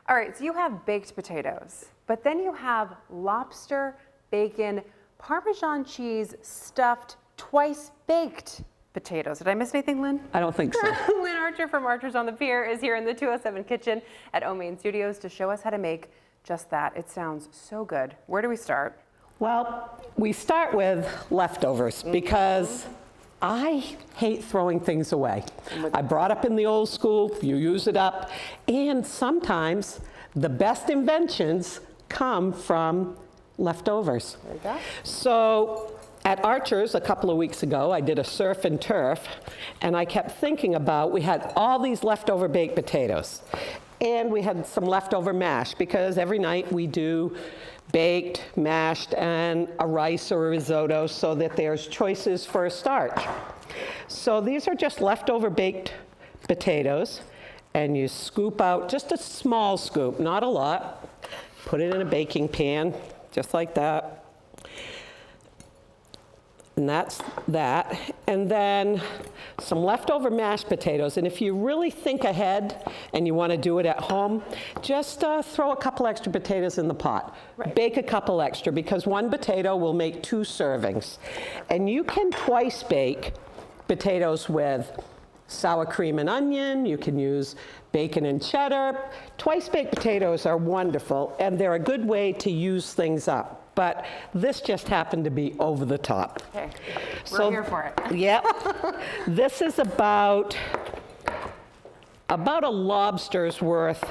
All right, so you have baked potatoes, but then you have lobster, bacon, Parmesan cheese stuffed, twice baked potatoes. Did I miss anything, Lynn? I don't think so. Lynn Archer from Archers on the Pier is here in the 207 kitchen at Main Studios to show us how to make just that. It sounds so good. Where do we start? Well, we start with leftovers because I hate throwing things away. I brought up in the old school, you use it up, and sometimes the best inventions come from leftovers. There you go. So at Archer's a couple of weeks ago, I did a surf and turf, and I kept thinking about, we had all these leftover baked potatoes, and we had some leftover mash, because every night we do baked, mashed, and a rice or a risotto, so that there's choices for a starch. So these are just leftover baked potatoes, and you scoop out just a small scoop, not a lot, put it in a baking pan, just like that. And that's that. And then some leftover mashed potatoes. And if you really think ahead and you want to do it at home, just throw a couple extra potatoes in the pot. Right. Bake a couple extra, because one potato will make 2 servings. And you can twice bake potatoes with sour cream and onion. You can use bacon and cheddar. Twice baked potatoes are wonderful, and they're a good way to use things up. But this just happened to be over the top. Okay, we're here for it. Yep. This is about a lobster's worth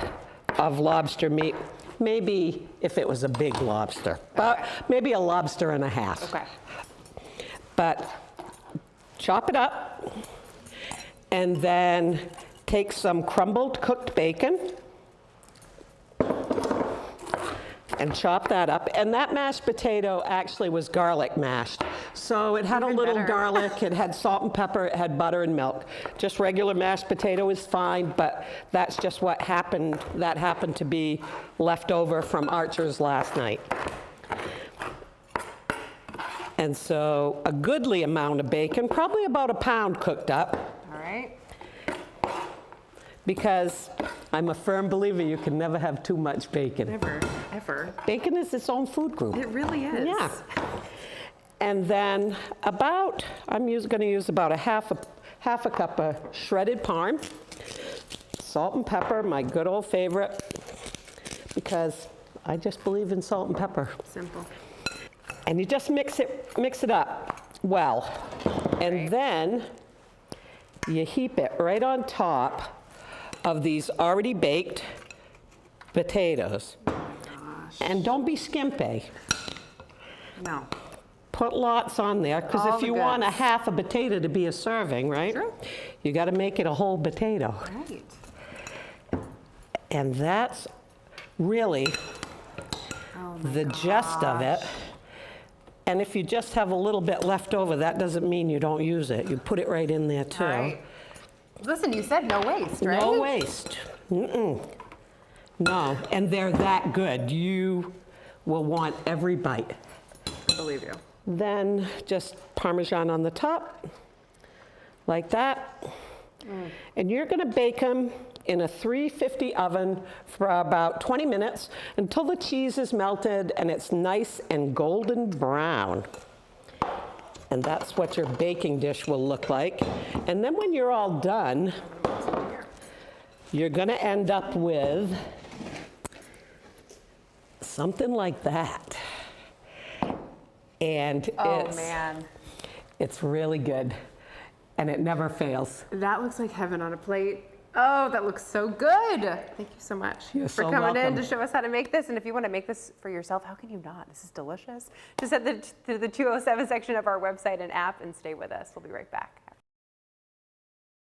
of lobster meat. Maybe if it was a big lobster, but maybe a lobster and a half. Okay. But chop it up, and then take some crumbled cooked bacon and chop that up. And that mashed potato actually was garlic mashed. So it had a little garlic, it had salt and pepper, it had butter and milk. Just regular mashed potato is fine, but that's just what happened. That happened to be left over from Archer's last night. And so a goodly amount of bacon, probably about 1 pound cooked up. All right. Because I'm a firm believer you can never have too much bacon. Never, ever. Bacon is its own food group. It really is. Yeah. And then I'm going to use about half a cup of shredded parm, salt and pepper, my good old favorite, because I just believe in salt and pepper. Simple. And you just mix it up well. And then you heap it right on top of these already baked potatoes. And don't be skimpy. No. Put lots on there, because if you want a half a potato to be a serving, right? Sure. You got to make it a whole potato. Right. And that's really the gist of it. And if you just have a little bit left over, that doesn't mean you don't use it. You put it right in there too. Right. Listen, you said no waste, right? No waste. Mm-mm. No, and they're that good. You will want every bite. I believe you. Then just Parmesan on the top, like that. And you're going to bake them in a 350 oven for about 20 minutes until the cheese is melted and it's nice and golden brown. And that's what your baking dish will look like. And then when you're all done, you're going to end up with something like that. And it's really good. And it never fails. That looks like heaven on a plate. Oh, that looks so good. Thank you so much for coming in to show us how to make this. And if you want to make this for yourself, how can you not? This is delicious. Just head to the 207 section of our website and app and stay with us. We'll be right back.